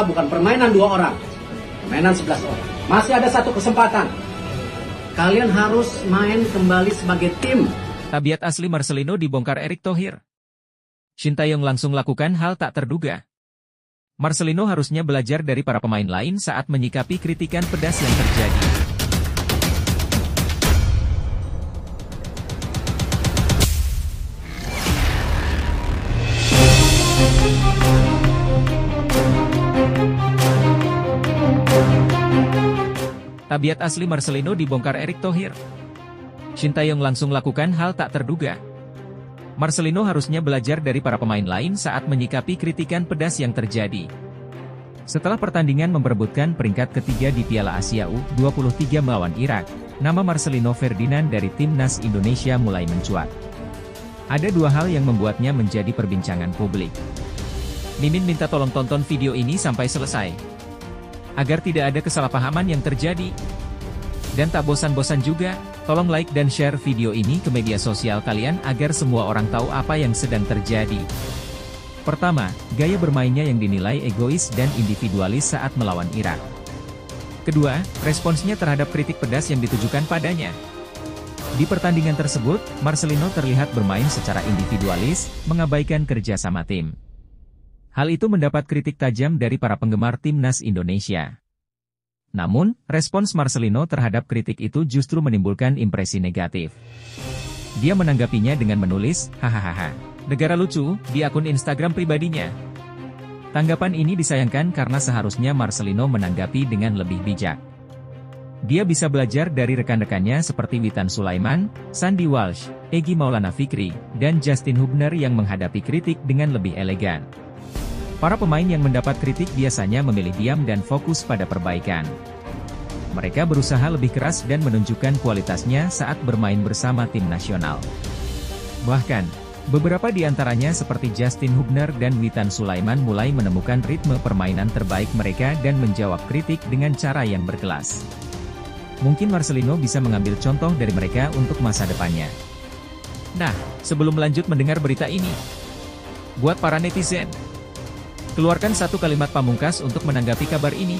bukan permainan 2 orang, permainan 11 orang. Masih ada satu kesempatan. Kalian harus main kembali sebagai tim. Tabiat asli Marcelino dibongkar Erick Thohir. Shin Tae-yong langsung lakukan hal tak terduga. Marcelino harusnya belajar dari para pemain lain saat menyikapi kritikan pedas yang terjadi. Tabiat asli Marcelino dibongkar Erick Thohir. Shin Tae-yong langsung lakukan hal tak terduga. Marcelino harusnya belajar dari para pemain lain saat menyikapi kritikan pedas yang terjadi. Setelah pertandingan memperebutkan peringkat ketiga di Piala Asia U23 melawan Irak, nama Marcelino Ferdinand dari Timnas Indonesia mulai mencuat. Ada 2 hal yang membuatnya menjadi perbincangan publik. Mimin minta tolong tonton video ini sampai selesai, agar tidak ada kesalahpahaman yang terjadi. Dan tak bosan-bosan juga, tolong like dan share video ini ke media sosial kalian agar semua orang tahu apa yang sedang terjadi. Pertama, gaya bermainnya yang dinilai egois dan individualis saat melawan Irak. Kedua, responsnya terhadap kritik pedas yang ditujukan padanya. Di pertandingan tersebut, Marcelino terlihat bermain secara individualis, mengabaikan kerjasama tim. Hal itu mendapat kritik tajam dari para penggemar Timnas Indonesia. Namun, respons Marcelino terhadap kritik itu justru menimbulkan impresi negatif. Dia menanggapinya dengan menulis, "Hahaha, negara lucu," di akun Instagram pribadinya. Tanggapan ini disayangkan karena seharusnya Marcelino menanggapi dengan lebih bijak. Dia bisa belajar dari rekan-rekannya seperti Witan Sulaiman, Sandy Walsh, Egy Maulana Fikri, dan Justin Hubner yang menghadapi kritik dengan lebih elegan. Para pemain yang mendapat kritik biasanya memilih diam dan fokus pada perbaikan. Mereka berusaha lebih keras dan menunjukkan kualitasnya saat bermain bersama tim nasional. Bahkan, beberapa di antaranya seperti Justin Hubner dan Witan Sulaiman mulai menemukan ritme permainan terbaik mereka dan menjawab kritik dengan cara yang berkelas. Mungkin Marcelino bisa mengambil contoh dari mereka untuk masa depannya. Nah, sebelum lanjut mendengar berita ini, buat para netizen, keluarkan satu kalimat pamungkas untuk menanggapi kabar ini.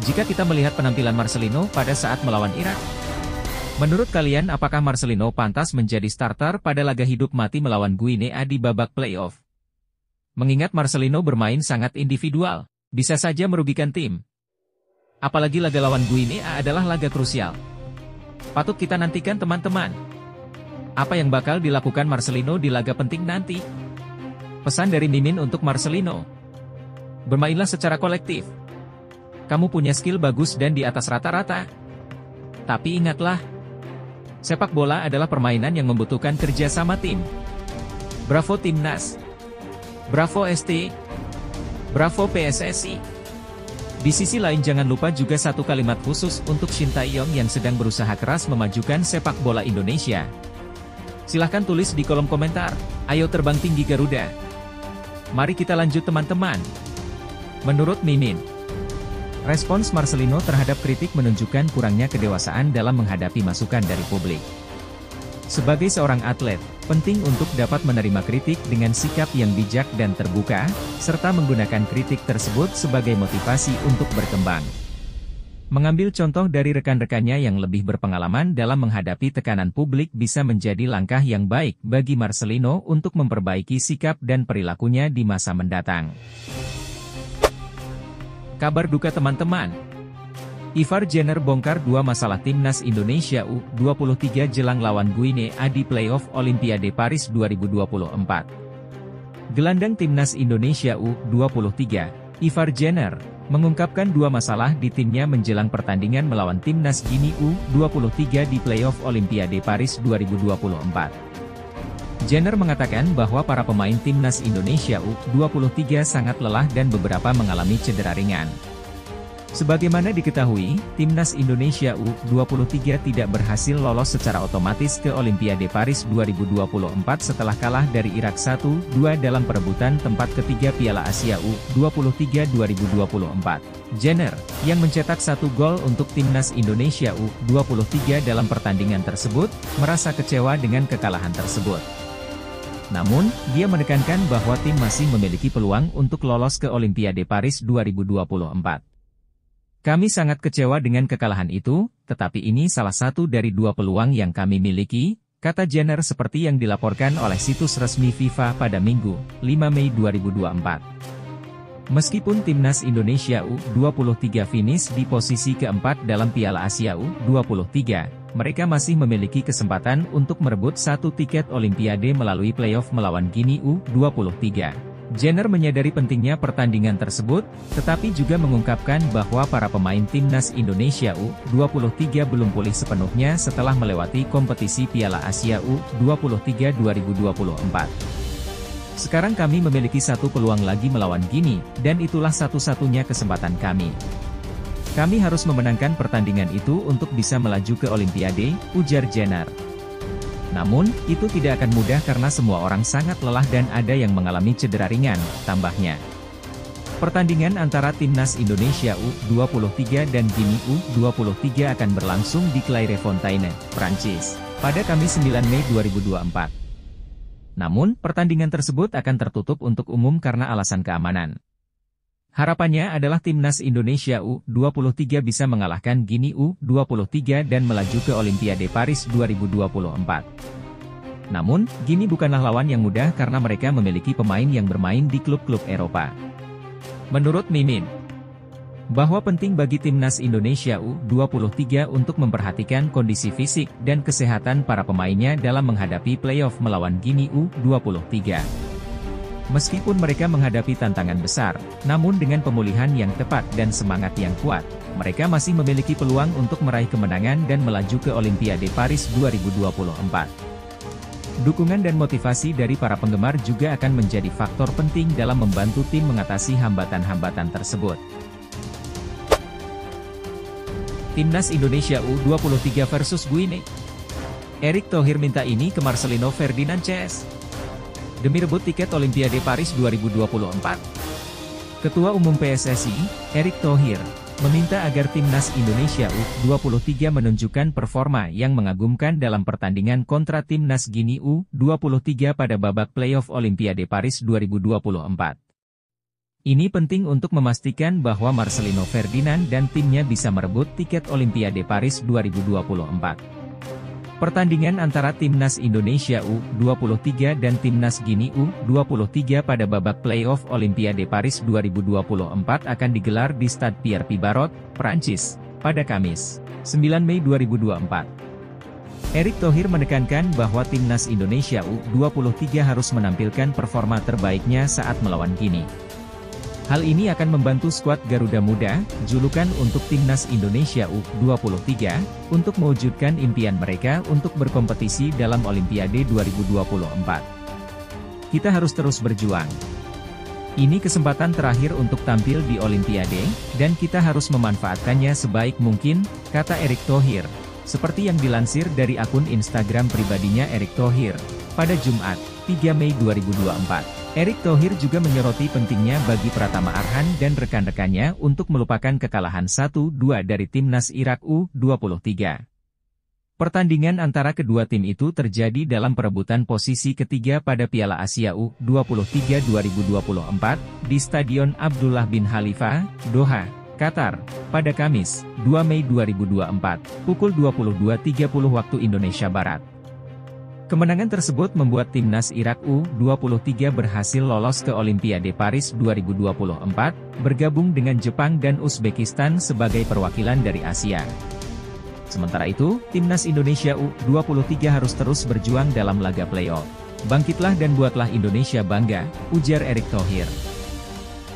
Jika kita melihat penampilan Marcelino pada saat melawan Irak, menurut kalian apakah Marcelino pantas menjadi starter pada laga hidup mati melawan Guinea di babak playoff? Mengingat Marcelino bermain sangat individual, bisa saja merugikan tim. Apalagi laga lawan Guinea adalah laga krusial. Patut kita nantikan teman-teman. Apa yang bakal dilakukan Marcelino di laga penting nanti? Pesan dari Mimin untuk Marcelino. Bermainlah secara kolektif. Kamu punya skill bagus dan di atas rata-rata. Tapi ingatlah, sepak bola adalah permainan yang membutuhkan kerja sama tim. Bravo Timnas. Bravo ST. Bravo PSSI. Di sisi lain jangan lupa juga satu kalimat khusus untuk Shin Tae-yong yang sedang berusaha keras memajukan sepak bola Indonesia. Silahkan tulis di kolom komentar. Ayo terbang tinggi Garuda. Mari kita lanjut teman-teman. Menurut Mimin, respons Marcelino terhadap kritik menunjukkan kurangnya kedewasaan dalam menghadapi masukan dari publik. Sebagai seorang atlet, penting untuk dapat menerima kritik dengan sikap yang bijak dan terbuka, serta menggunakan kritik tersebut sebagai motivasi untuk berkembang. Mengambil contoh dari rekan-rekannya yang lebih berpengalaman dalam menghadapi tekanan publik bisa menjadi langkah yang baik bagi Marcelino untuk memperbaiki sikap dan perilakunya di masa mendatang. Kabar duka teman-teman. Ivar Jenner bongkar 2 masalah Timnas Indonesia U23 jelang lawan Guinea di playoff Olimpiade Paris 2024. Gelandang Timnas Indonesia U23, Ivar Jenner, mengungkapkan 2 masalah di timnya menjelang pertandingan melawan Timnas Guinea U23 di playoff Olimpiade Paris 2024. Jenner mengatakan bahwa para pemain Timnas Indonesia U23 sangat lelah dan beberapa mengalami cedera ringan. Sebagaimana diketahui, Timnas Indonesia U23 tidak berhasil lolos secara otomatis ke Olimpiade Paris 2024 setelah kalah dari Irak 1-2 dalam perebutan tempat ketiga Piala Asia U23 2024. Jenner, yang mencetak 1 gol untuk Timnas Indonesia U23 dalam pertandingan tersebut, merasa kecewa dengan kekalahan tersebut. Namun, dia menekankan bahwa tim masih memiliki peluang untuk lolos ke Olimpiade Paris 2024. Kami sangat kecewa dengan kekalahan itu, tetapi ini salah satu dari dua peluang yang kami miliki, kata Jenner seperti yang dilaporkan oleh situs resmi FIFA pada Minggu, 5 Mei 2024. Meskipun timnas Indonesia U23 finish di posisi keempat dalam Piala Asia U23, mereka masih memiliki kesempatan untuk merebut satu tiket Olimpiade melalui playoff melawan Guinea U23. Jenner menyadari pentingnya pertandingan tersebut, tetapi juga mengungkapkan bahwa para pemain timnas Indonesia U23 belum pulih sepenuhnya setelah melewati kompetisi Piala Asia U23 2024. Sekarang kami memiliki satu peluang lagi melawan Guinea, dan itulah satu-satunya kesempatan kami. Kami harus memenangkan pertandingan itu untuk bisa melaju ke Olimpiade, ujar Jenner. Namun, itu tidak akan mudah karena semua orang sangat lelah dan ada yang mengalami cedera ringan, tambahnya. Pertandingan antara timnas Indonesia U23 dan Guinea U23 akan berlangsung di Clairefontaine, Prancis, pada Kamis 9 Mei 2024. Namun, pertandingan tersebut akan tertutup untuk umum karena alasan keamanan. Harapannya adalah timnas Indonesia U23 bisa mengalahkan Guinea U23 dan melaju ke Olimpiade Paris 2024. Namun, Guinea bukanlah lawan yang mudah karena mereka memiliki pemain yang bermain di klub-klub Eropa. Menurut Mimin, bahwa penting bagi timnas Indonesia U23 untuk memperhatikan kondisi fisik dan kesehatan para pemainnya dalam menghadapi playoff melawan Guinea U23. Meskipun mereka menghadapi tantangan besar, namun dengan pemulihan yang tepat dan semangat yang kuat, mereka masih memiliki peluang untuk meraih kemenangan dan melaju ke Olimpiade Paris 2024. Dukungan dan motivasi dari para penggemar juga akan menjadi faktor penting dalam membantu tim mengatasi hambatan-hambatan tersebut. Timnas Indonesia U23 versus Guinea. Erick Thohir minta ini ke Marcelino Ferdinand CS demi rebut tiket Olimpiade Paris 2024. Ketua Umum PSSI, Erick Thohir, meminta agar timnas Indonesia U23 menunjukkan performa yang mengagumkan dalam pertandingan kontra timnas Guinea U23 pada babak playoff Olimpiade Paris 2024. Ini penting untuk memastikan bahwa Marcelino Ferdinand dan timnya bisa merebut tiket Olimpiade Paris 2024. Pertandingan antara timnas Indonesia U23 dan timnas Guinea U23 pada babak playoff Olimpiade Paris 2024 akan digelar di Stade Pierre Pibarot, Prancis, pada Kamis, 9 Mei 2024. Erick Thohir menekankan bahwa timnas Indonesia U23 harus menampilkan performa terbaiknya saat melawan Guinea. Hal ini akan membantu skuad Garuda Muda, julukan untuk timnas Indonesia U23, untuk mewujudkan impian mereka untuk berkompetisi dalam Olimpiade 2024. Kita harus terus berjuang. Ini kesempatan terakhir untuk tampil di Olimpiade, dan kita harus memanfaatkannya sebaik mungkin, kata Erick Thohir, seperti yang dilansir dari akun Instagram pribadinya Erick Thohir, pada Jumat, 3 Mei 2024. Erick Thohir juga menyoroti pentingnya bagi Pratama Arhan dan rekan-rekannya untuk melupakan kekalahan 1-2 dari timnas Irak U23. Pertandingan antara kedua tim itu terjadi dalam perebutan posisi ketiga pada Piala Asia U23 2024 di Stadion Abdullah bin Khalifa, Doha, Qatar, pada Kamis, 2 Mei 2024, pukul 22.30 waktu Indonesia Barat. Kemenangan tersebut membuat timnas Irak U23 berhasil lolos ke Olimpiade Paris 2024, bergabung dengan Jepang dan Uzbekistan sebagai perwakilan dari Asia. Sementara itu, timnas Indonesia U23 harus terus berjuang dalam laga playoff. Bangkitlah dan buatlah Indonesia bangga, ujar Erick Thohir.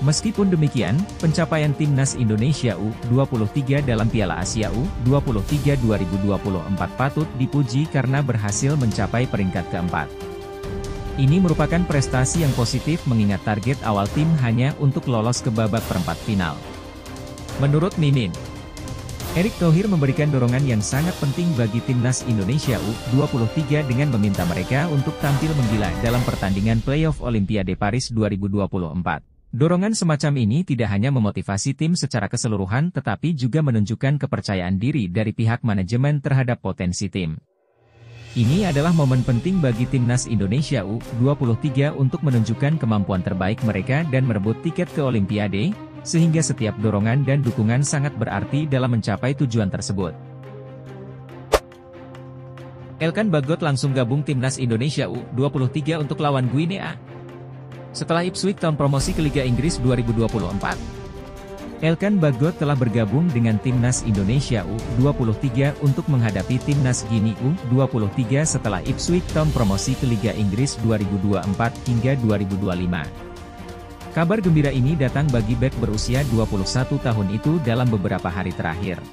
Meskipun demikian, pencapaian timnas Indonesia U23 dalam Piala Asia U23 2024 patut dipuji karena berhasil mencapai peringkat keempat. Ini merupakan prestasi yang positif mengingat target awal tim hanya untuk lolos ke babak perempat final. Menurut Mimin, Erick Thohir memberikan dorongan yang sangat penting bagi timnas Indonesia U23 dengan meminta mereka untuk tampil menggila dalam pertandingan playoff Olimpiade Paris 2024. Dorongan semacam ini tidak hanya memotivasi tim secara keseluruhan tetapi juga menunjukkan kepercayaan diri dari pihak manajemen terhadap potensi tim. Ini adalah momen penting bagi timnas Indonesia U23 untuk menunjukkan kemampuan terbaik mereka dan merebut tiket ke Olimpiade, sehingga setiap dorongan dan dukungan sangat berarti dalam mencapai tujuan tersebut. Elkan Bagot langsung gabung timnas Indonesia U23 untuk lawan Guinea. Setelah Ipswich Town promosi ke Liga Inggris 2024, Elkan Bagot telah bergabung dengan timnas Indonesia U23 untuk menghadapi timnas Guinea U23 setelah Ipswich Town promosi ke Liga Inggris 2024 hingga 2025. Kabar gembira ini datang bagi bek berusia 21 tahun itu dalam beberapa hari terakhir.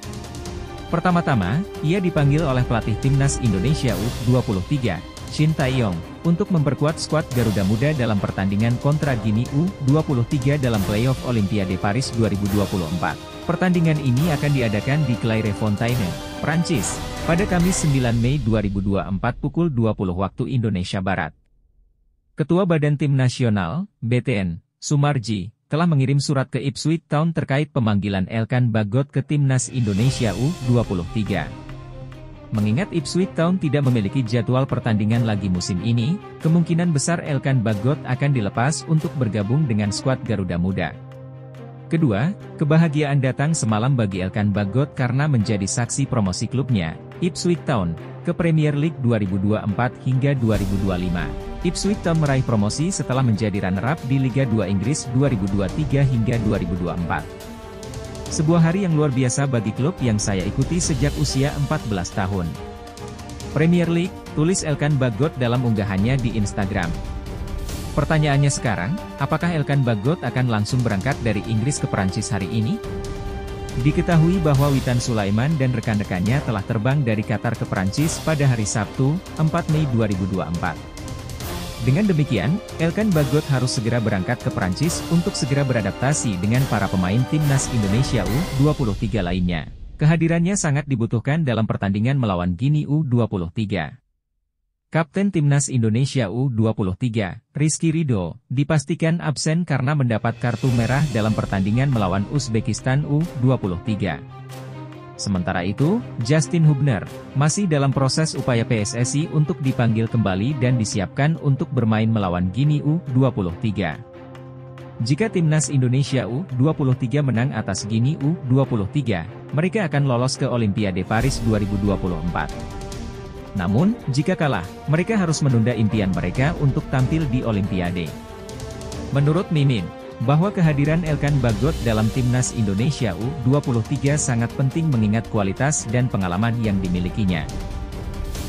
Pertama-tama, ia dipanggil oleh pelatih timnas Indonesia U23, Shin Tae-yong, untuk memperkuat skuad Garuda Muda dalam pertandingan kontra Guinea U23 dalam playoff Olimpiade Paris 2024. Pertandingan ini akan diadakan di Clairefontaine, Prancis, pada Kamis 9 Mei 2024 pukul 20 waktu Indonesia Barat. Ketua Badan Tim Nasional, BTN, Sumarji, telah mengirim surat ke Ipswich Town terkait pemanggilan Elkan Bagot ke timnas Indonesia U23. Mengingat Ipswich Town tidak memiliki jadwal pertandingan lagi musim ini, kemungkinan besar Elkan Bagot akan dilepas untuk bergabung dengan skuad Garuda Muda. Kedua, kebahagiaan datang semalam bagi Elkan Bagot karena menjadi saksi promosi klubnya, Ipswich Town, ke Premier League 2024 hingga 2025. Ipswich Town meraih promosi setelah menjadi runner-up di Liga 2 Inggris 2023 hingga 2024. Sebuah hari yang luar biasa bagi klub yang saya ikuti sejak usia 14 tahun. Premier League, tulis Elkan Bagot dalam unggahannya di Instagram. Pertanyaannya sekarang, apakah Elkan Bagot akan langsung berangkat dari Inggris ke Perancis hari ini? Diketahui bahwa Witan Sulaiman dan rekan-rekannya telah terbang dari Qatar ke Perancis pada hari Sabtu, 4 Mei 2024. Dengan demikian, Elkan Bagot harus segera berangkat ke Perancis untuk segera beradaptasi dengan para pemain timnas Indonesia U23 lainnya. Kehadirannya sangat dibutuhkan dalam pertandingan melawan Guinea U23. Kapten timnas Indonesia U23, Rizky Ridho, dipastikan absen karena mendapat kartu merah dalam pertandingan melawan Uzbekistan U23. Sementara itu, Justin Hubner masih dalam proses upaya PSSI untuk dipanggil kembali dan disiapkan untuk bermain melawan Guinea U23. Jika timnas Indonesia U23 menang atas Guinea U23, mereka akan lolos ke Olimpiade Paris 2024. Namun, jika kalah, mereka harus menunda impian mereka untuk tampil di Olimpiade. Menurut Mimin, bahwa kehadiran Elkan Bagot dalam timnas Indonesia U23 sangat penting mengingat kualitas dan pengalaman yang dimilikinya.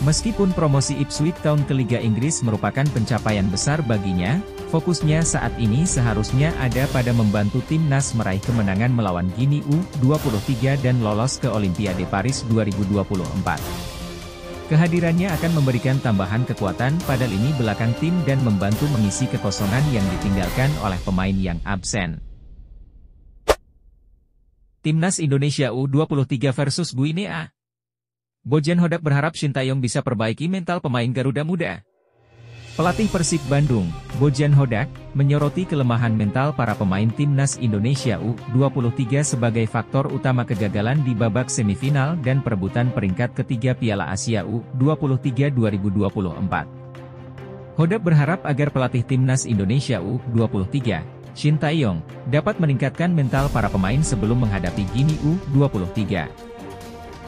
Meskipun promosi Ipswich Town ke Liga Inggris merupakan pencapaian besar baginya, fokusnya saat ini seharusnya ada pada membantu timnas meraih kemenangan melawan Guinea U23 dan lolos ke Olimpiade Paris 2024. Kehadirannya akan memberikan tambahan kekuatan pada lini belakang tim dan membantu mengisi kekosongan yang ditinggalkan oleh pemain yang absen. Timnas Indonesia U23 versus Guinea. Bojan Hodak berharap Shin Tae-yong bisa perbaiki mental pemain Garuda Muda. Pelatih Persib Bandung, Bojan Hodak, menyoroti kelemahan mental para pemain timnas Indonesia U23 sebagai faktor utama kegagalan di babak semifinal dan perebutan peringkat ketiga Piala Asia U23 2024. Hodak berharap agar pelatih timnas Indonesia U23, Shin Tae-yong, dapat meningkatkan mental para pemain sebelum menghadapi Guinea U23.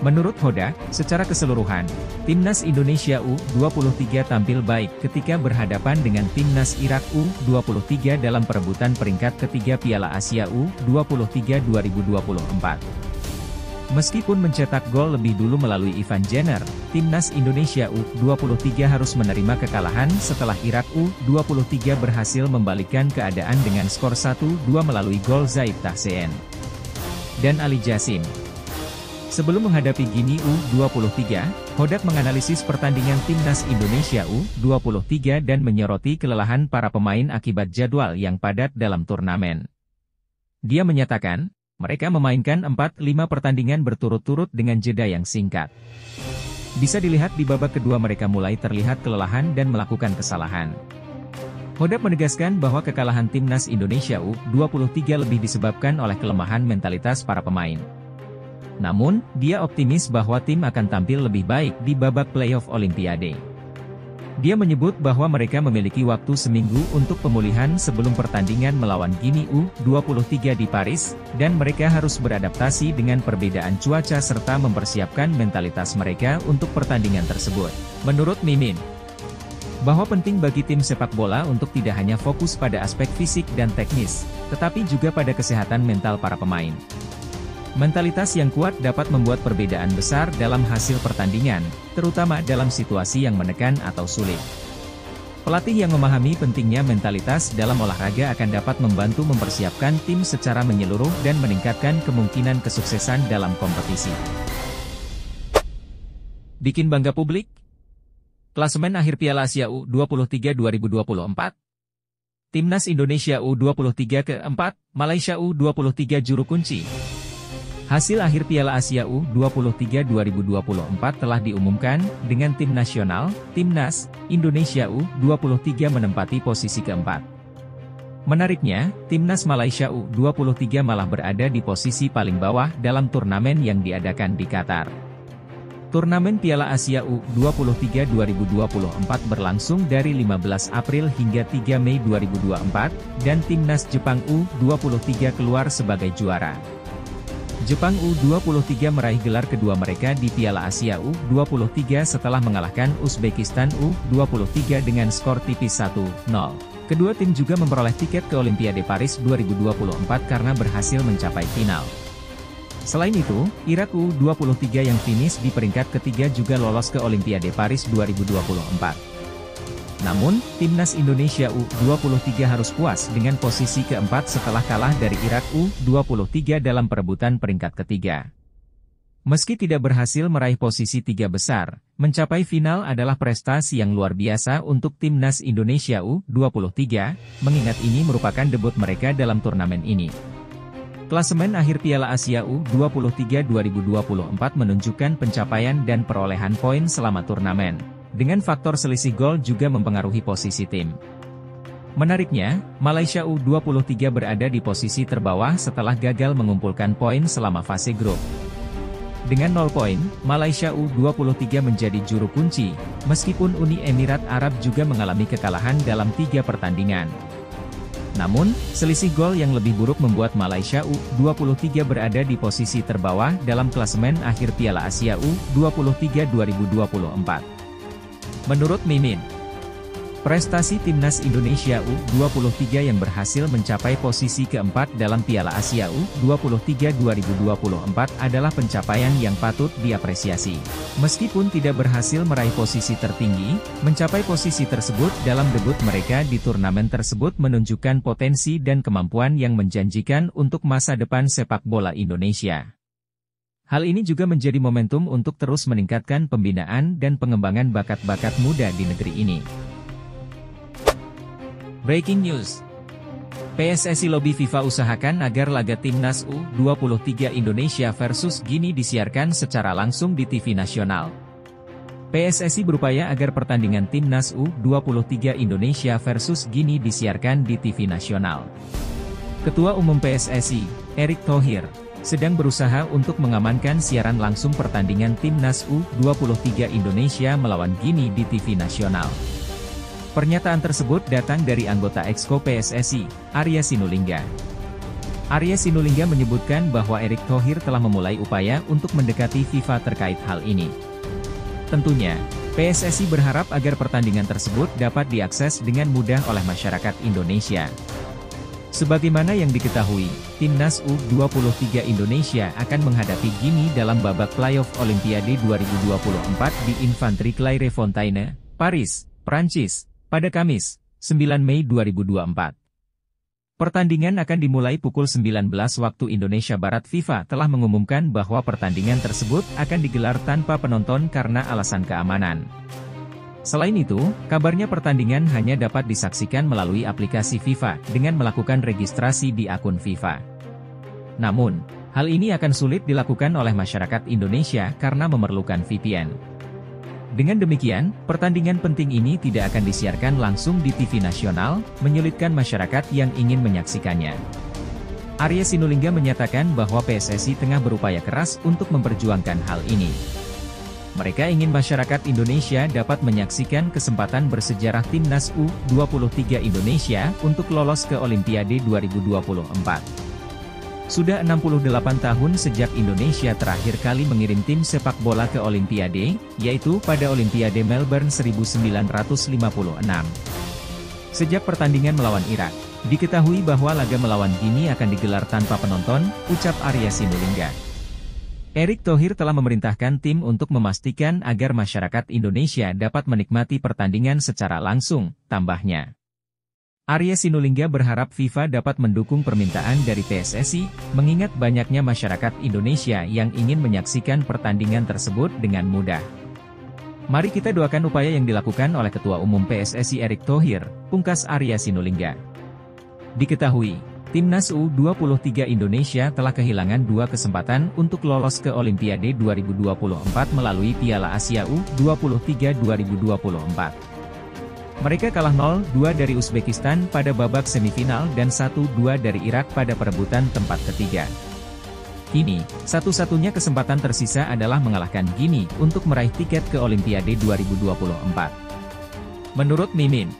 Menurut Hodak, secara keseluruhan, timnas Indonesia U23 tampil baik ketika berhadapan dengan timnas Irak U23 dalam perebutan peringkat ketiga Piala Asia U23 2024. Meskipun mencetak gol lebih dulu melalui Ivan Jenner, timnas Indonesia U23 harus menerima kekalahan setelah Irak U23 berhasil membalikkan keadaan dengan skor 1-2 melalui gol Zaid Tahseen dan Ali Jasim. Sebelum menghadapi Guinea U23, Hodak menganalisis pertandingan timnas Indonesia U23 dan menyoroti kelelahan para pemain akibat jadwal yang padat dalam turnamen. Dia menyatakan, mereka memainkan 4-5 pertandingan berturut-turut dengan jeda yang singkat. Bisa dilihat di babak kedua mereka mulai terlihat kelelahan dan melakukan kesalahan. Hodak menegaskan bahwa kekalahan timnas Indonesia U23 lebih disebabkan oleh kelemahan mentalitas para pemain. Namun, dia optimis bahwa tim akan tampil lebih baik di babak playoff Olimpiade. Dia menyebut bahwa mereka memiliki waktu seminggu untuk pemulihan sebelum pertandingan melawan Guinea U23 di Paris, dan mereka harus beradaptasi dengan perbedaan cuaca serta mempersiapkan mentalitas mereka untuk pertandingan tersebut. Menurut Mimin, bahwa penting bagi tim sepak bola untuk tidak hanya fokus pada aspek fisik dan teknis, tetapi juga pada kesehatan mental para pemain. Mentalitas yang kuat dapat membuat perbedaan besar dalam hasil pertandingan, terutama dalam situasi yang menekan atau sulit. Pelatih yang memahami pentingnya mentalitas dalam olahraga akan dapat membantu mempersiapkan tim secara menyeluruh dan meningkatkan kemungkinan kesuksesan dalam kompetisi. Bikin bangga publik? Klasemen akhir Piala Asia U23 2024. Timnas Indonesia U23 keempat, Malaysia U23 juru kunci. Hasil akhir Piala Asia U23 2024 telah diumumkan, dengan tim nasional, Timnas Indonesia U23 menempati posisi keempat. Menariknya, Timnas Malaysia U23 malah berada di posisi paling bawah dalam turnamen yang diadakan di Qatar. Turnamen Piala Asia U23 2024 berlangsung dari 15 April hingga 3 Mei 2024, dan Timnas Jepang U23 keluar sebagai juara. Jepang U23 meraih gelar kedua mereka di Piala Asia U23 setelah mengalahkan Uzbekistan U23 dengan skor tipis 1-0. Kedua tim juga memperoleh tiket ke Olimpiade Paris 2024 karena berhasil mencapai final. Selain itu, Irak U23 yang finish di peringkat ketiga juga lolos ke Olimpiade Paris 2024. Namun, Timnas Indonesia U23 harus puas dengan posisi keempat setelah kalah dari Irak U23 dalam perebutan peringkat ketiga. Meski tidak berhasil meraih posisi tiga besar, mencapai final adalah prestasi yang luar biasa untuk Timnas Indonesia U23, mengingat ini merupakan debut mereka dalam turnamen ini. Klasemen akhir Piala Asia U23 2024 menunjukkan pencapaian dan perolehan poin selama turnamen. Dengan faktor selisih gol juga mempengaruhi posisi tim. Menariknya, Malaysia U23 berada di posisi terbawah setelah gagal mengumpulkan poin selama fase grup. Dengan 0 poin, Malaysia U23 menjadi juru kunci, meskipun Uni Emirat Arab juga mengalami kekalahan dalam 3 pertandingan. Namun, selisih gol yang lebih buruk membuat Malaysia U23 berada di posisi terbawah dalam klasemen akhir Piala Asia U23 2024. Menurut Mimin, prestasi Timnas Indonesia U23 yang berhasil mencapai posisi keempat dalam Piala Asia U23 2024 adalah pencapaian yang patut diapresiasi. Meskipun tidak berhasil meraih posisi tertinggi, mencapai posisi tersebut dalam debut mereka di turnamen tersebut menunjukkan potensi dan kemampuan yang menjanjikan untuk masa depan sepak bola Indonesia. Hal ini juga menjadi momentum untuk terus meningkatkan pembinaan dan pengembangan bakat-bakat muda di negeri ini. Breaking news. PSSI lobby FIFA usahakan agar laga Timnas U23 Indonesia versus Guinea disiarkan secara langsung di TV nasional. PSSI berupaya agar pertandingan Timnas U23 Indonesia versus Guinea disiarkan di TV nasional. Ketua Umum PSSI, Erick Thohir, sedang berusaha untuk mengamankan siaran langsung pertandingan Timnas U23 Indonesia melawan Guinea di TV nasional. Pernyataan tersebut datang dari anggota Exco PSSI, Arya Sinulinga. Arya Sinulinga menyebutkan bahwa Erick Thohir telah memulai upaya untuk mendekati FIFA terkait hal ini. Tentunya, PSSI berharap agar pertandingan tersebut dapat diakses dengan mudah oleh masyarakat Indonesia. Sebagaimana yang diketahui, Timnas U23 Indonesia akan menghadapi Guinea dalam babak playoff Olimpiade 2024 di Infantry Clairefontaine, Paris, Prancis, pada Kamis, 9 Mei 2024. Pertandingan akan dimulai pukul 19 waktu Indonesia Barat. FIFA telah mengumumkan bahwa pertandingan tersebut akan digelar tanpa penonton karena alasan keamanan. Selain itu, kabarnya pertandingan hanya dapat disaksikan melalui aplikasi FIFA dengan melakukan registrasi di akun FIFA. Namun, hal ini akan sulit dilakukan oleh masyarakat Indonesia karena memerlukan VPN. Dengan demikian, pertandingan penting ini tidak akan disiarkan langsung di TV nasional, menyulitkan masyarakat yang ingin menyaksikannya. Arya Sinulinga menyatakan bahwa PSSI tengah berupaya keras untuk memperjuangkan hal ini. Mereka ingin masyarakat Indonesia dapat menyaksikan kesempatan bersejarah Timnas U23 Indonesia untuk lolos ke Olimpiade 2024. Sudah 68 tahun sejak Indonesia terakhir kali mengirim tim sepak bola ke Olimpiade, yaitu pada Olimpiade Melbourne 1956. Sejak pertandingan melawan Irak, diketahui bahwa laga melawan Guinea akan digelar tanpa penonton, ucap Arya Sinulinga. Erick Thohir telah memerintahkan tim untuk memastikan agar masyarakat Indonesia dapat menikmati pertandingan secara langsung, tambahnya. Arya Sinulinga berharap FIFA dapat mendukung permintaan dari PSSI, mengingat banyaknya masyarakat Indonesia yang ingin menyaksikan pertandingan tersebut dengan mudah. Mari kita doakan upaya yang dilakukan oleh Ketua Umum PSSI Erick Thohir, pungkas Arya Sinulinga. Diketahui, Timnas U23 Indonesia telah kehilangan 2 kesempatan untuk lolos ke Olimpiade 2024 melalui Piala Asia U23 2024. Mereka kalah 0-2 dari Uzbekistan pada babak semifinal dan 1-2 dari Irak pada perebutan tempat ketiga. Kini, satu-satunya kesempatan tersisa adalah mengalahkan Guinea untuk meraih tiket ke Olimpiade 2024. Menurut Mimin,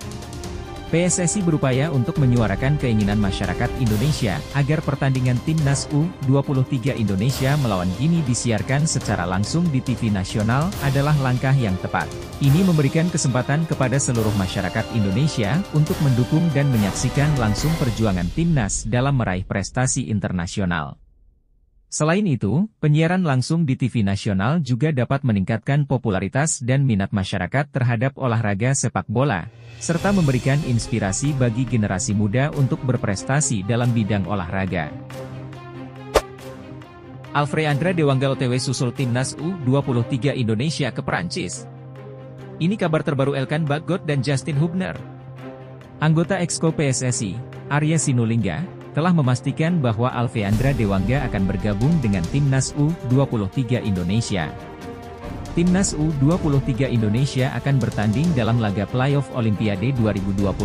PSSI berupaya untuk menyuarakan keinginan masyarakat Indonesia agar pertandingan Timnas U23 Indonesia melawan Guinea disiarkan secara langsung di TV nasional adalah langkah yang tepat. Ini memberikan kesempatan kepada seluruh masyarakat Indonesia untuk mendukung dan menyaksikan langsung perjuangan Timnas dalam meraih prestasi internasional. Selain itu, penyiaran langsung di TV nasional juga dapat meningkatkan popularitas dan minat masyarakat terhadap olahraga sepak bola, serta memberikan inspirasi bagi generasi muda untuk berprestasi dalam bidang olahraga. Alfreandra Dewangga OTW susul Timnas U23 Indonesia ke Perancis. Ini kabar terbaru Elkan Bagot dan Justin Hubner. Anggota Exco PSSI, Arya Sinulinga, telah memastikan bahwa Alfreandra Dewangga akan bergabung dengan Timnas U23 Indonesia. Timnas U23 Indonesia akan bertanding dalam laga playoff Olimpiade 2024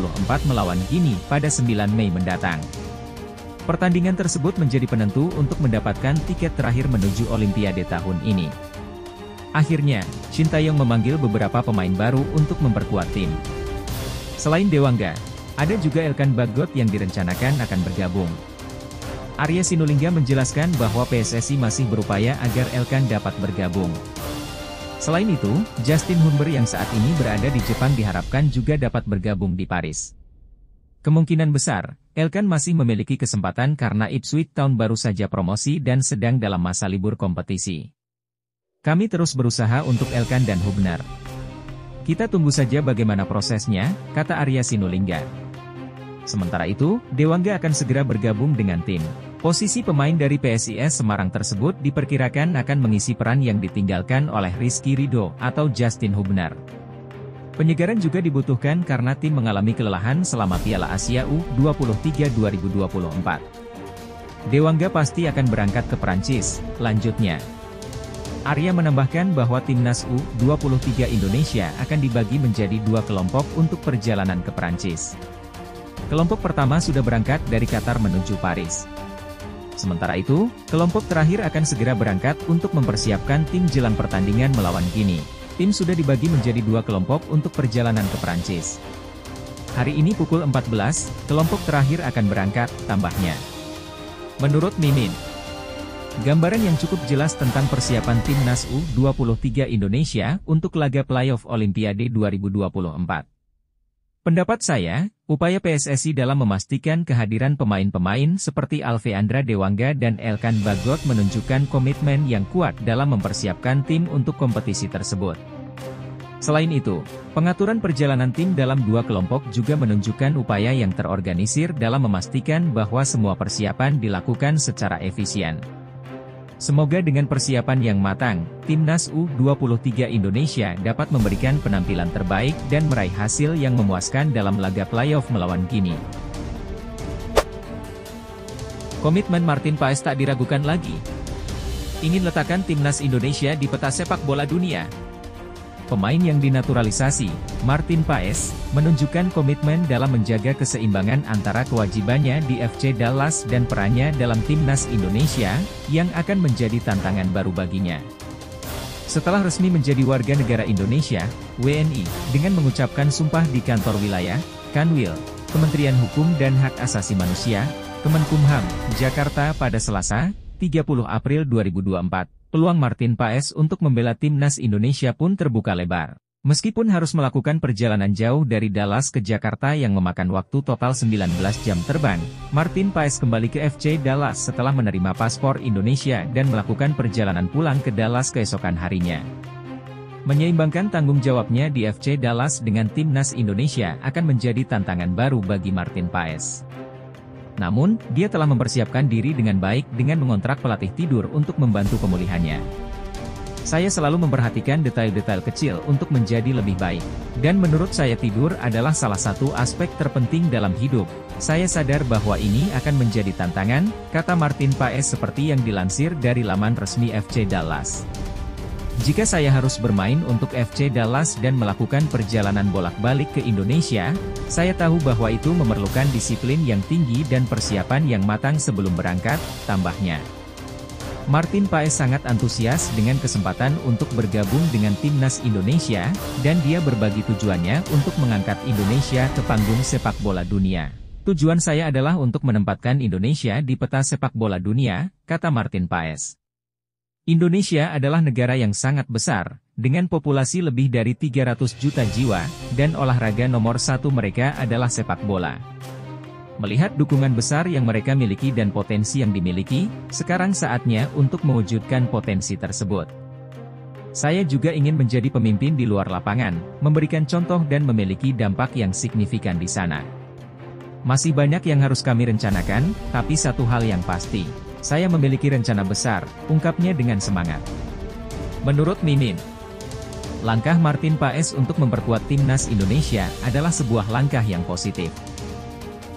melawan Guinea pada 9 Mei mendatang. Pertandingan tersebut menjadi penentu untuk mendapatkan tiket terakhir menuju Olimpiade tahun ini. Akhirnya, Sintayong memanggil beberapa pemain baru untuk memperkuat tim. Selain Dewangga, ada juga Elkan Bagot yang direncanakan akan bergabung. Arya Sinulinga menjelaskan bahwa PSSI masih berupaya agar Elkan dapat bergabung. Selain itu, Justin Hubner yang saat ini berada di Jepang diharapkan juga dapat bergabung di Paris. Kemungkinan besar, Elkan masih memiliki kesempatan karena Ipswich Town baru saja promosi dan sedang dalam masa libur kompetisi. Kami terus berusaha untuk Elkan dan Hubner. Kita tunggu saja bagaimana prosesnya, kata Arya Sinulinga. Sementara itu, Dewangga akan segera bergabung dengan tim. Posisi pemain dari PSIS Semarang tersebut diperkirakan akan mengisi peran yang ditinggalkan oleh Rizky Ridho atau Justin Hubner. Penyegaran juga dibutuhkan karena tim mengalami kelelahan selama Piala Asia U23 2024. Dewangga pasti akan berangkat ke Perancis, lanjutnya. Arya menambahkan bahwa Timnas U23 Indonesia akan dibagi menjadi 2 kelompok untuk perjalanan ke Perancis. Kelompok pertama sudah berangkat dari Qatar menuju Paris. Sementara itu, kelompok terakhir akan segera berangkat untuk mempersiapkan tim jelang pertandingan melawan Guinea. Tim sudah dibagi menjadi 2 kelompok untuk perjalanan ke Perancis. Hari ini pukul 14, kelompok terakhir akan berangkat, tambahnya. Menurut Mimin, gambaran yang cukup jelas tentang persiapan Timnas U23 Indonesia untuk laga playoff Olimpiade 2024. Pendapat saya, upaya PSSI dalam memastikan kehadiran pemain-pemain seperti Alfreandra Dewangga dan Elkan Bagot menunjukkan komitmen yang kuat dalam mempersiapkan tim untuk kompetisi tersebut. Selain itu, pengaturan perjalanan tim dalam 2 kelompok juga menunjukkan upaya yang terorganisir dalam memastikan bahwa semua persiapan dilakukan secara efisien. Semoga dengan persiapan yang matang, Timnas U23 Indonesia dapat memberikan penampilan terbaik dan meraih hasil yang memuaskan dalam laga playoff melawan Guinea. Komitmen Martin Paes tak diragukan lagi. Ingin letakkan Timnas Indonesia di peta sepak bola dunia. Pemain yang dinaturalisasi, Martin Paes, menunjukkan komitmen dalam menjaga keseimbangan antara kewajibannya di FC Dallas dan perannya dalam timnas Indonesia, yang akan menjadi tantangan baru baginya. Setelah resmi menjadi warga negara Indonesia, WNI, dengan mengucapkan sumpah di kantor wilayah, Kanwil, Kementerian Hukum dan Hak Asasi Manusia, Kemenkumham, Jakarta pada Selasa, 30 April 2024. Peluang Martin Paes untuk membela timnas Indonesia pun terbuka lebar. Meskipun harus melakukan perjalanan jauh dari Dallas ke Jakarta yang memakan waktu total 19 jam terbang, Martin Paes kembali ke FC Dallas setelah menerima paspor Indonesia dan melakukan perjalanan pulang ke Dallas keesokan harinya. Menyeimbangkan tanggung jawabnya di FC Dallas dengan timnas Indonesia akan menjadi tantangan baru bagi Martin Paes. Namun, dia telah mempersiapkan diri dengan baik dengan mengontrak pelatih tidur untuk membantu pemulihannya. Saya selalu memperhatikan detail-detail kecil untuk menjadi lebih baik. Dan menurut saya tidur adalah salah satu aspek terpenting dalam hidup. Saya sadar bahwa ini akan menjadi tantangan, kata Martin Paes seperti yang dilansir dari laman resmi FC Dallas. Jika saya harus bermain untuk FC Dallas dan melakukan perjalanan bolak-balik ke Indonesia, saya tahu bahwa itu memerlukan disiplin yang tinggi dan persiapan yang matang sebelum berangkat, tambahnya. Martin Paes sangat antusias dengan kesempatan untuk bergabung dengan timnas Indonesia, dan dia berbagi tujuannya untuk mengangkat Indonesia ke panggung sepak bola dunia. Tujuan saya adalah untuk menempatkan Indonesia di peta sepak bola dunia, kata Martin Paes. Indonesia adalah negara yang sangat besar, dengan populasi lebih dari 300 juta jiwa, dan olahraga nomor satu mereka adalah sepak bola. Melihat dukungan besar yang mereka miliki dan potensi yang dimiliki, sekarang saatnya untuk mewujudkan potensi tersebut. Saya juga ingin menjadi pemimpin di luar lapangan, memberikan contoh dan memiliki dampak yang signifikan di sana. Masih banyak yang harus kami rencanakan, tapi satu hal yang pasti. Saya memiliki rencana besar, ungkapnya dengan semangat. Menurut Mimin, langkah Martin Paes untuk memperkuat timnas Indonesia adalah sebuah langkah yang positif.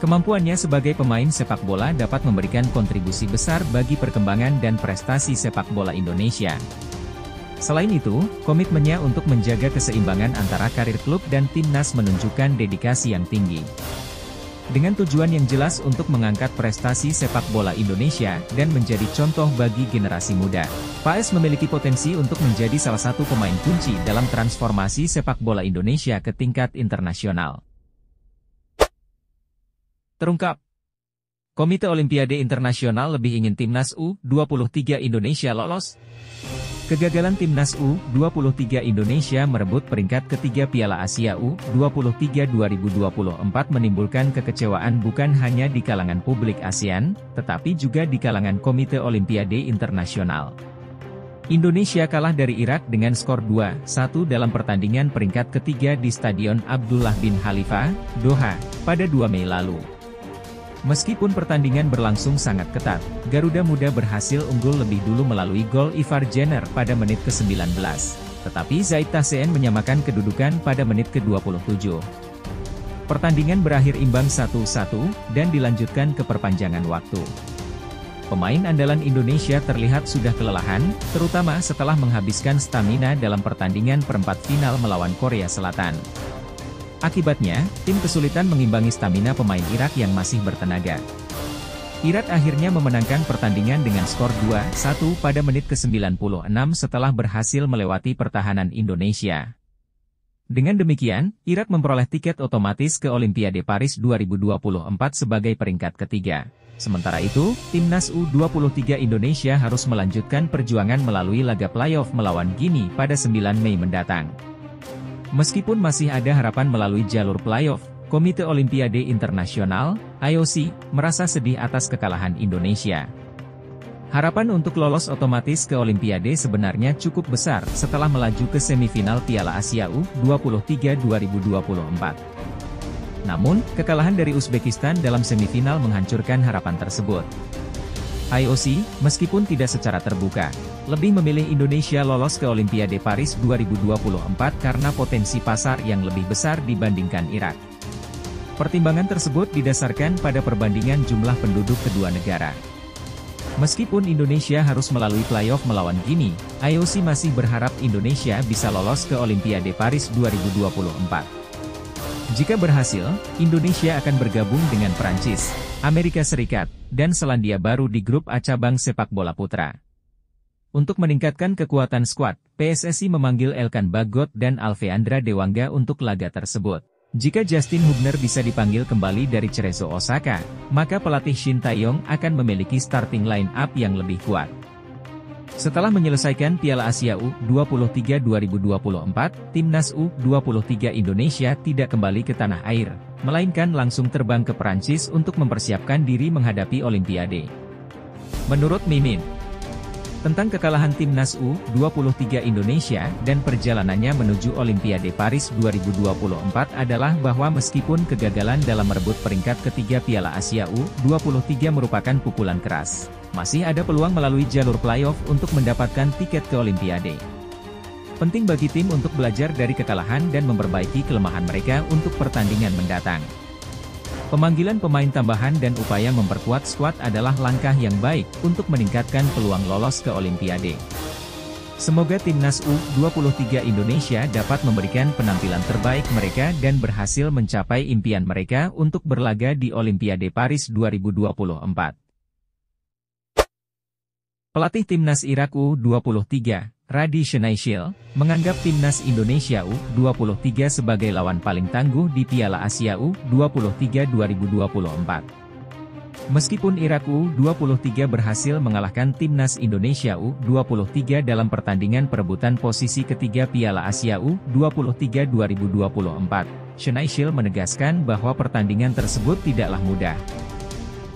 Kemampuannya sebagai pemain sepak bola dapat memberikan kontribusi besar bagi perkembangan dan prestasi sepak bola Indonesia. Selain itu, komitmennya untuk menjaga keseimbangan antara karir klub dan timnas menunjukkan dedikasi yang tinggi. Dengan tujuan yang jelas untuk mengangkat prestasi sepak bola Indonesia dan menjadi contoh bagi generasi muda, Paes memiliki potensi untuk menjadi salah satu pemain kunci dalam transformasi sepak bola Indonesia ke tingkat internasional. Terungkap, Komite Olimpiade Internasional lebih ingin timnas U23 Indonesia lolos. Kegagalan timnas U23 Indonesia merebut peringkat ketiga Piala Asia U23 2024 menimbulkan kekecewaan bukan hanya di kalangan publik ASEAN, tetapi juga di kalangan Komite Olimpiade Internasional. Indonesia kalah dari Irak dengan skor 2-1 dalam pertandingan peringkat ketiga di Stadion Abdullah bin Khalifa, Doha, pada 2 Mei lalu. Meskipun pertandingan berlangsung sangat ketat, Garuda Muda berhasil unggul lebih dulu melalui gol Ivar Jenner pada menit ke-19. Tetapi Zaid Tahseen menyamakan kedudukan pada menit ke-27. Pertandingan berakhir imbang 1-1, dan dilanjutkan ke perpanjangan waktu. Pemain andalan Indonesia terlihat sudah kelelahan, terutama setelah menghabiskan stamina dalam pertandingan perempat final melawan Korea Selatan. Akibatnya, tim kesulitan mengimbangi stamina pemain Irak yang masih bertenaga. Irak akhirnya memenangkan pertandingan dengan skor 2-1 pada menit ke-96 setelah berhasil melewati pertahanan Indonesia. Dengan demikian, Irak memperoleh tiket otomatis ke Olimpiade Paris 2024 sebagai peringkat ketiga. Sementara itu, timnas U23 Indonesia harus melanjutkan perjuangan melalui laga playoff melawan Guinea pada 9 Mei mendatang. Meskipun masih ada harapan melalui jalur playoff, Komite Olimpiade Internasional, IOC, merasa sedih atas kekalahan Indonesia. Harapan untuk lolos otomatis ke Olimpiade sebenarnya cukup besar setelah melaju ke semifinal Piala Asia U23 2024. Namun, kekalahan dari Uzbekistan dalam semifinal menghancurkan harapan tersebut. IOC, meskipun tidak secara terbuka, lebih memilih Indonesia lolos ke Olimpiade Paris 2024 karena potensi pasar yang lebih besar dibandingkan Irak. Pertimbangan tersebut didasarkan pada perbandingan jumlah penduduk kedua negara. Meskipun Indonesia harus melalui playoff melawan Guinea, IOC masih berharap Indonesia bisa lolos ke Olimpiade Paris 2024. Jika berhasil, Indonesia akan bergabung dengan Prancis, Amerika Serikat, dan Selandia Baru di grup A cabang sepak bola putra. Untuk meningkatkan kekuatan skuad, PSSI memanggil Elkan Bagot dan Alveandra Dewangga untuk laga tersebut. Jika Justin Hubner bisa dipanggil kembali dari Cerezo Osaka, maka pelatih Shin Tae-yong akan memiliki starting line-up yang lebih kuat. Setelah menyelesaikan Piala Asia U23 2024, Timnas U23 Indonesia tidak kembali ke tanah air, melainkan langsung terbang ke Perancis untuk mempersiapkan diri menghadapi Olimpiade. Menurut Mimin, tentang kekalahan Timnas U23 Indonesia dan perjalanannya menuju Olimpiade Paris 2024 adalah bahwa meskipun kegagalan dalam merebut peringkat ketiga Piala Asia U23 merupakan pukulan keras, masih ada peluang melalui jalur playoff untuk mendapatkan tiket ke Olimpiade. Penting bagi tim untuk belajar dari kekalahan dan memperbaiki kelemahan mereka untuk pertandingan mendatang. Pemanggilan pemain tambahan dan upaya memperkuat skuad adalah langkah yang baik untuk meningkatkan peluang lolos ke Olimpiade. Semoga Timnas U23 Indonesia dapat memberikan penampilan terbaik mereka dan berhasil mencapai impian mereka untuk berlaga di Olimpiade Paris 2024. Pelatih Timnas Irak U23, Radi Shnaishil, menganggap Timnas Indonesia U23 sebagai lawan paling tangguh di Piala Asia U23 2024. Meskipun Irak U23 berhasil mengalahkan Timnas Indonesia U23 dalam pertandingan perebutan posisi ketiga Piala Asia U23 2024, Shnaishil menegaskan bahwa pertandingan tersebut tidaklah mudah.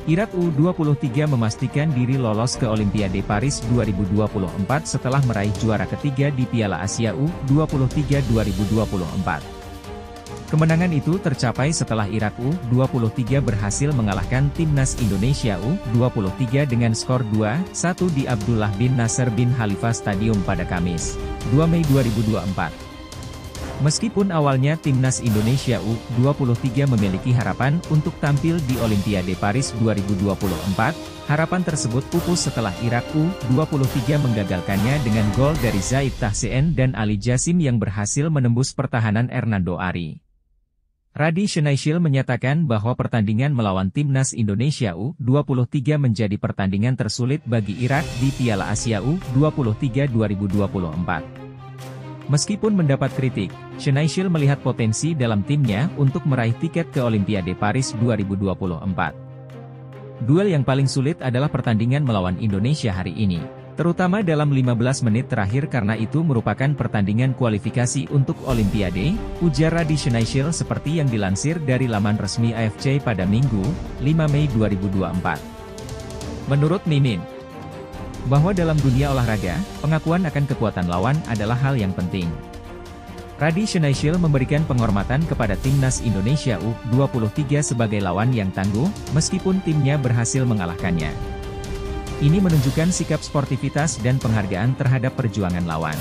Irak U23 memastikan diri lolos ke Olimpiade Paris 2024 setelah meraih juara ketiga di Piala Asia U23 2024. Kemenangan itu tercapai setelah Irak U23 berhasil mengalahkan Timnas Indonesia U23 dengan skor 2-1 di Abdullah bin Nasser bin Khalifa Stadium pada Kamis, 2 Mei 2024. Meskipun awalnya Timnas Indonesia U23 memiliki harapan untuk tampil di Olimpiade Paris 2024, harapan tersebut pupus setelah Irak U23 menggagalkannya dengan gol dari Zaid Tahseen dan Ali Jasim yang berhasil menembus pertahanan Hernando Ari. Radi Shnaishil menyatakan bahwa pertandingan melawan Timnas Indonesia U23 menjadi pertandingan tersulit bagi Irak di Piala Asia U23 2024. Meskipun mendapat kritik, Shnaishil melihat potensi dalam timnya untuk meraih tiket ke Olimpiade Paris 2024. Duel yang paling sulit adalah pertandingan melawan Indonesia hari ini, terutama dalam 15 menit terakhir karena itu merupakan pertandingan kualifikasi untuk Olimpiade, ujar Radi Shnaishil seperti yang dilansir dari laman resmi AFC pada Minggu, 5 Mei 2024. Menurut Mimin, bahwa dalam dunia olahraga, pengakuan akan kekuatan lawan adalah hal yang penting. Radi Shnaishil memberikan penghormatan kepada Timnas Indonesia U23 sebagai lawan yang tangguh, meskipun timnya berhasil mengalahkannya. Ini menunjukkan sikap sportivitas dan penghargaan terhadap perjuangan lawan.